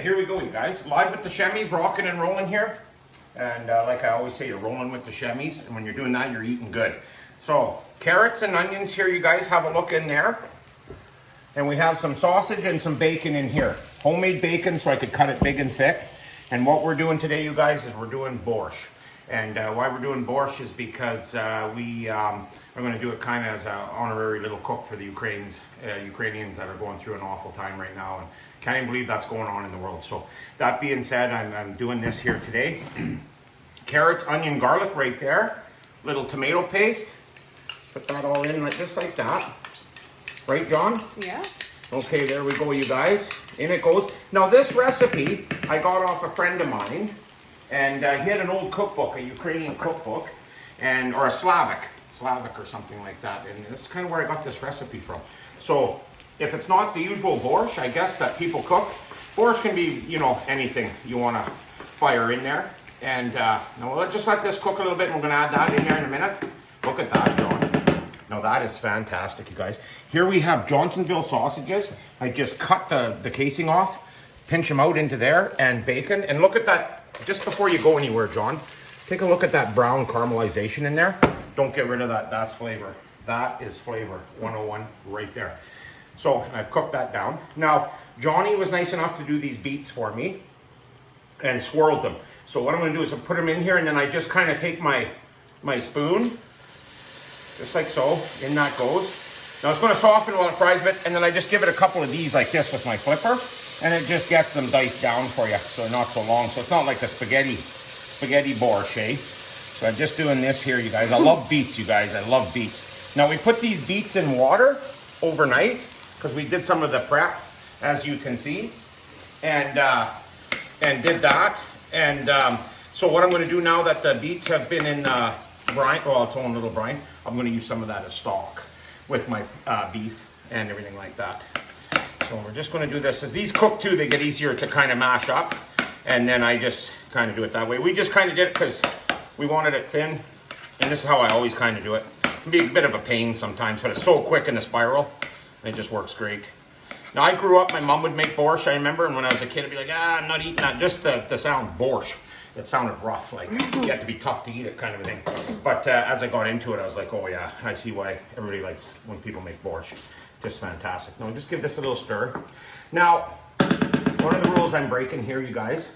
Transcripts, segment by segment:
Here we go, you guys. Live with the Chemies, rocking and rolling here. And like I always say, you're rolling with the Chemies. And when you're doing that, you're eating good. So, carrots and onions here, you guys. Have a look in there. And we have some sausage and some bacon in here. Homemade bacon, so I could cut it big and thick. And what we're doing today, you guys, is we're doing borscht. And why we're doing borscht is because we are going to do it kind of as an honorary little cook for the Ukrainians that are going through an awful time right now. And can't even believe that's going on in the world. So that being said, I'm doing this here today. Carrots, onion, garlic right there. Little tomato paste. Put that all in just like that. Right, John? Yeah. Okay, there we go, you guys. In it goes. Now this recipe I got off a friend of mine. And he had an old cookbook, a Ukrainian cookbook, or a Slavic or something like that. And this is kind of where I got this recipe from. So if it's not the usual borscht, I guess, that people cook, borscht can be, anything you want to fire in there. And now let's just let this cook a little bit, and we're going to add that in there in a minute. Look at that, John. Now that is fantastic, you guys. Here we have Johnsonville sausages. I just cut the casing off, pinch them out into there, and bacon. And look at that. Just before you go anywhere, John, take a look at that brown caramelization in there. Don't get rid of that. That's flavor. That is flavor 101 right there. So I've cooked that down. Now, Johnny was nice enough to do these beets for me and swirled them. So what I'm going to do is I put them in here, and then I just kind of take my spoon, just like so. In that goes. Now it's going to soften while it fries a bit, and then I just give it a couple of these like this with my flipper. And it just gets them diced down for you, so they're not so long. So it's not like the spaghetti borscht, eh? So I'm just doing this here, you guys. I love beets, you guys. I love beets. Now we put these beets in water overnight because we did some of the prep, as you can see, and did that. And so what I'm going to do now that the beets have been in brine, well, its own little brine, I'm going to use some of that as stock with my beef and everything like that. So we're just going to do this. As these cook too, they get easier to kind of mash up. And then I just kind of do it that way. We just kind of did it because we wanted it thin. And this is how I always kind of do it. It can be a bit of a pain sometimes, but it's so quick in the spiral. And it just works great. Now I grew up, my mom would make borscht, I remember. And when I was a kid, I'd be like, I'm not eating that. Just the sound borscht. It sounded rough. Like you have to be tough to eat it kind of a thing. But as I got into it, I was like, oh yeah, I see why everybody likes when people make borscht. Just fantastic. Now just give this a little stir. Now, one of the rules I'm breaking here, you guys,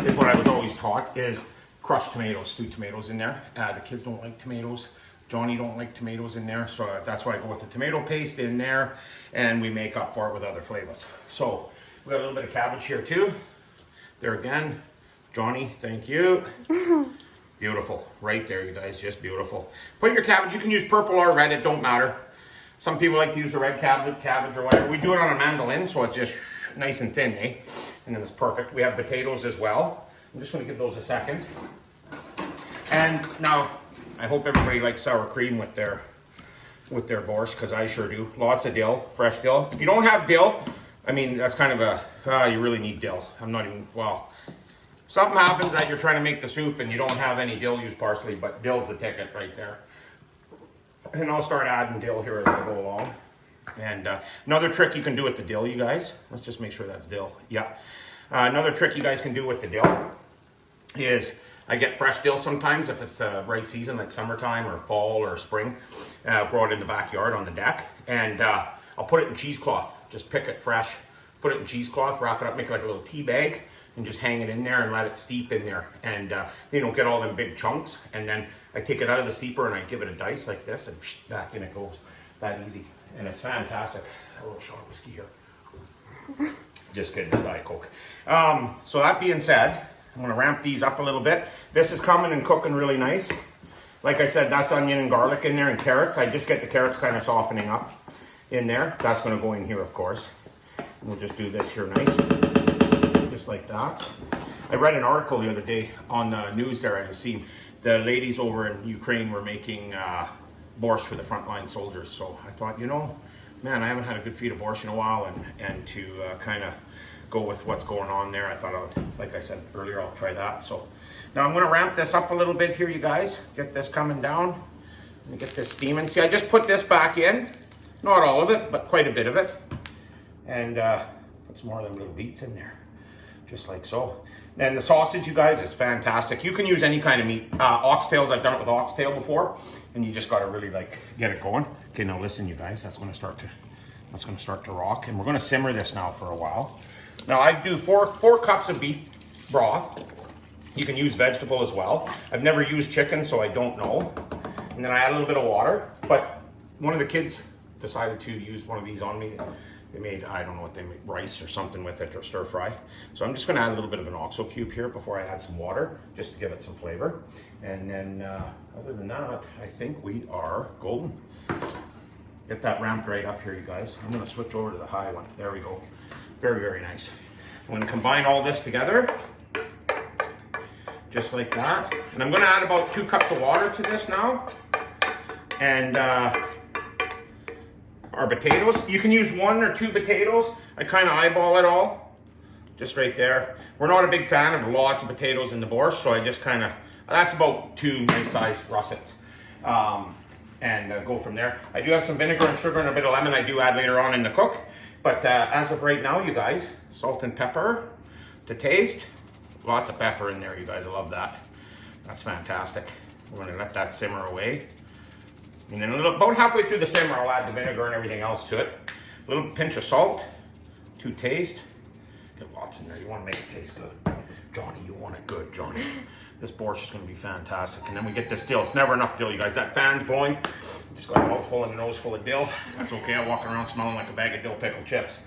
is what I was always taught, is crushed tomatoes, stewed tomatoes in there. The kids don't like tomatoes. Johnny don't like tomatoes in there, so that's why I go with the tomato paste in there, and we make up for it with other flavors. So, we got a little bit of cabbage here too. There again, Johnny, thank you. Beautiful, right there, you guys, just beautiful. Put your cabbage, you can use purple or red, it don't matter. Some people like to use the red cabbage or whatever. We do it on a mandolin, so it's just nice and thin, eh? And then it's perfect. We have potatoes as well. I'm just going to give those a second. And now, I hope everybody likes sour cream with their borscht, because I sure do. Lots of dill, fresh dill. If you don't have dill, I mean, that's kind of you really need dill. I'm not even, well, something happens that you're trying to make the soup and you don't have any dill, use parsley, but dill's the ticket right there. And I'll start adding dill here as I go along. And another trick you can do with the dill, you guys. Let's just make sure that's dill. Yeah. Another trick you guys can do with the dill is I get fresh dill sometimes if it's the right season, like summertime or fall or spring. Grow it in the backyard on the deck. And I'll put it in cheesecloth. Just pick it fresh, put it in cheesecloth, wrap it up, make it like a little tea bag, and just hang it in there and let it steep in there. And you don't get all them big chunks. And then I take it out of the steeper and I give it a dice like this, and back in it goes. That easy. And it's fantastic. A little shot of whiskey here. Just kidding, it's Diet Coke. So that being said, I'm going to ramp these up a little bit. This is coming and cooking really nice. Like I said, that's onion and garlic in there and carrots. I just get the carrots kind of softening up in there. That's going to go in here, of course. And we'll just do this here nice. Just like that. I read an article the other day on the news there. I seen the ladies over in Ukraine were making borscht for the frontline soldiers. So I thought, man, I haven't had a good feed of borscht in a while, and to kind of go with what's going on there, I thought, like I said earlier, I'll try that. So now I'm going to ramp this up a little bit here, you guys. Get this coming down. Let me get this steaming. See, I just put this back in Not all of it, but quite a bit of it. And put some more of them little beets in there, just like so. And the sausage, you guys, is fantastic. You can use any kind of meat. Oxtails, I've done it with oxtail before, and you just gotta really like get it going. Okay, now listen, you guys, that's gonna start to rock, and we're gonna simmer this now for a while. Now I do four cups of beef broth. You can use vegetable as well. I've never used chicken, so I don't know. And then I add a little bit of water, but one of the kids decided to use one of these on me. They made, I don't know what they made, rice or something with it, or stir fry. So I'm just gonna add a little bit of an OXO cube here before I add some water, just to give it some flavor. And then other than that, I think we are golden. Get that ramped right up here, you guys. I'm gonna switch over to the high one. There we go. Very, very nice. I'm gonna combine all this together, just like that. And I'm gonna add about 2 cups of water to this now. And our potatoes, you can use 1 or 2 potatoes. I kind of eyeball it all, just right there. We're not a big fan of lots of potatoes in the borscht, so I just kind of, that's about 2 nice sized russets. And go from there. I do have some vinegar and sugar and a bit of lemon I do add later on in the cook. But as of right now, you guys, salt and pepper to taste. Lots of pepper in there, you guys. I love that. That's fantastic. We're gonna let that simmer away. And then about halfway through the simmer, I'll add the vinegar and everything else to it. A little pinch of salt to taste. Get lots in there. You wanna make it taste good. Johnny, you want it good, Johnny. This borscht is gonna be fantastic. And then we get this dill. It's never enough dill, you guys. That fan's blowing. Just got a mouthful and a nose full of dill. That's okay, I'm walking around smelling like a bag of dill pickle chips.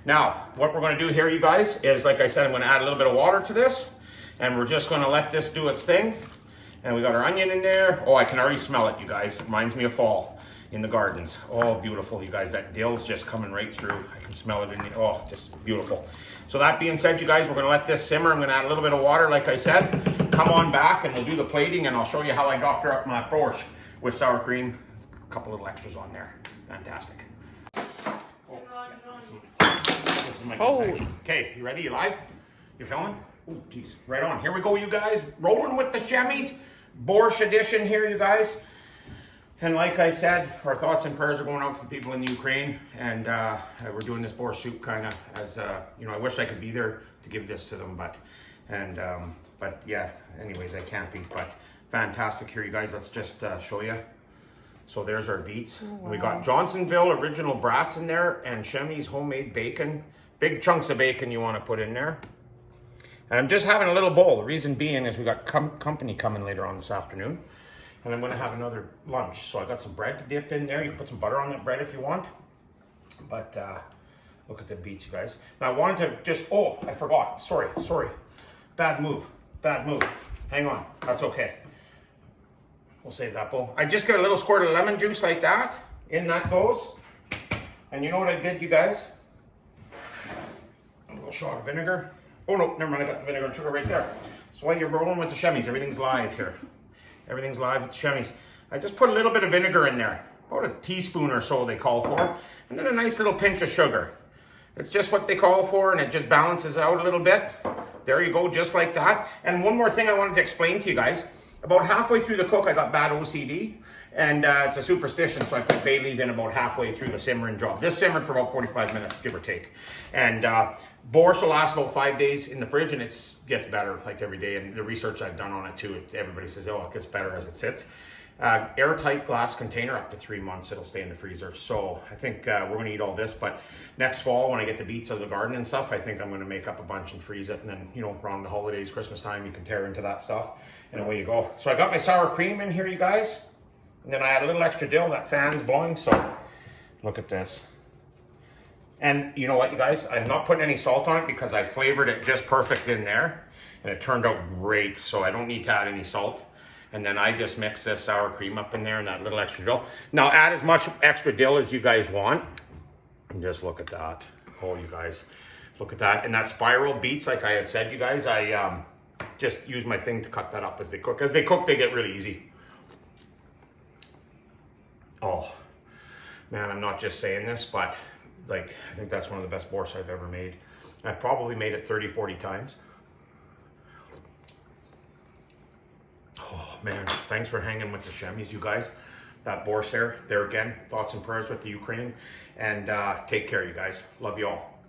Now, what we're gonna do here, you guys, is like I said, I'm gonna add a little bit of water to this, and we're just gonna let this do its thing. And we got our onion in there. Oh, I can already smell it, you guys. It reminds me of fall in the gardens. Oh, beautiful, you guys. That dill's just coming right through. I can smell it in the, oh, just beautiful. So that being said, you guys, we're gonna let this simmer. I'm gonna add a little bit of water, like I said. Come on back and we'll do the plating, and I'll show you how I doctor up my borscht with sour cream. A couple little extras on there. Fantastic. Oh, this is my good bag. Okay, you ready? You live? You filming? Oh, geez. Right on. Here we go, you guys. Rolling with the Shemmys. Borscht edition here, you guys. And like I said, our thoughts and prayers are going out to the people in the Ukraine. And we're doing this borscht soup kind of as, you know, I wish I could be there to give this to them. But yeah, anyways, I can't be. But fantastic here, you guys. Let's just show you. So there's our beets. Oh, wow. We got Johnsonville original brats in there and Shemmy's homemade bacon. Big chunks of bacon you want to put in there. And I'm just having a little bowl. The reason being is we got company coming later on this afternoon. And I'm gonna have another lunch. So I got some bread to dip in there. You can put some butter on that bread if you want. But look at the beets, you guys. Now I wanted to just, oh, I forgot. Sorry. Bad move. Hang on, that's okay. We'll save that bowl. I just got a little squirt of lemon juice like that. In that goes. And you know what I did, you guys? A little shot of vinegar. Oh no, never mind, I got the vinegar and sugar right there. So while you're rolling with the Shemmys, everything's live here. Everything's live with the Shemmys. I just put a little bit of vinegar in there. About a teaspoon or so they call for. And then a nice little pinch of sugar. It's just what they call for, and it just balances out a little bit. There you go, just like that. And one more thing I wanted to explain to you guys. About halfway through the cook, I got bad OCD. And it's a superstition, so I put bay leaf in about halfway through the simmering job. This simmered for about 45 minutes, give or take. And borscht will last about 5 days in the fridge, and it gets better like every day. And the research I've done on it too, everybody says, oh, it gets better as it sits. Airtight glass container, up to 3 months, it'll stay in the freezer. So I think we're gonna eat all this, but next fall when I get the beets out of the garden and stuff, I think I'm gonna make up a bunch and freeze it. And then, you know, around the holidays, Christmas time, you can tear into that stuff, and away you go. So I got my sour cream in here, you guys. And then I add a little extra dill. That fan's blowing, so look at this. And you know what, you guys? I'm not putting any salt on it because I flavored it just perfect in there. And it turned out great, so I don't need to add any salt. And then I just mix this sour cream up in there and that little extra dill. Now add as much extra dill as you guys want. And just look at that. Oh, you guys, look at that. And that spiral beets, like I had said, you guys, I just use my thing to cut that up as they cook. As they cook, they get really easy. Oh, man, I'm not just saying this, but like, I think that's one of the best borscht I've ever made. I've probably made it 30, 40 times. Oh man, thanks for hanging with the Shemmys, you guys. that borscht there again, thoughts and prayers with the Ukraine. And take care, you guys. Love you all.